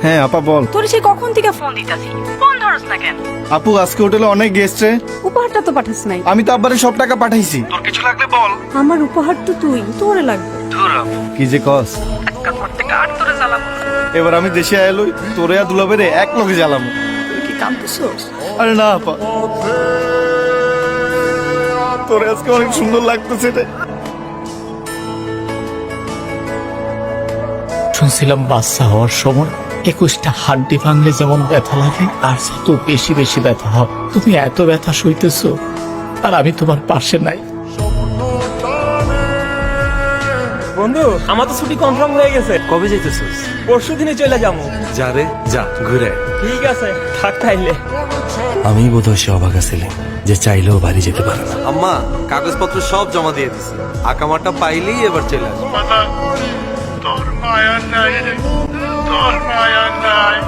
হ্যাঁ আপা বল। তোর সে কখন থেকে ফোন দিতাছি, ফোন ধরস না কেন? আপু আজকে হোটেলে অনেক গেস্ট রে। উপহারটা তো পাঠাস নাই। আমি তো আব্বারে সব টাকা পাঠাইছি। তোর কিছু লাগলে বল। আমার উপহার তো তুই, তোরে লাগবে। কি যে কস। এবার আমি দেশে আইলই তোরে আর দুলাবেরে এক লগে জ্বালামু। তুই কি কাঁদতেছস? আরে না আপা, তোরে আজকে অনেক সুন্দর লাগতেছে রে। শুনছিলাম বাচ্চা হওয়ার সময় 21টা হাড্ডি ভাঙলে যেমন ব্যথা লাগে আর তো বেশি বেশি ব্যথা হয়। তুমি এত ব্যথা সইতেছো আর আমি তোমার পাশে নাই। বন্ধু, আমার তো ছুটি কনফার্ম হয়ে গেছে। কবে যাইতেছিস? পরশু দিনে চলে যাবো। যা রে যা, ঘুরে আয়। ঠিক আছে, থাক তাইলে। আমি বোধহয় সে অবাক ছিলাম যে চাইলেও বাড়ি যেতে পারে না। আম্মা কাগজপত্র সব জমা দিয়ে দিছি, আকামাটা পাইলেই এবার চলে আসবে। তোর মায়া নাই রে, তোর মায়া নাই।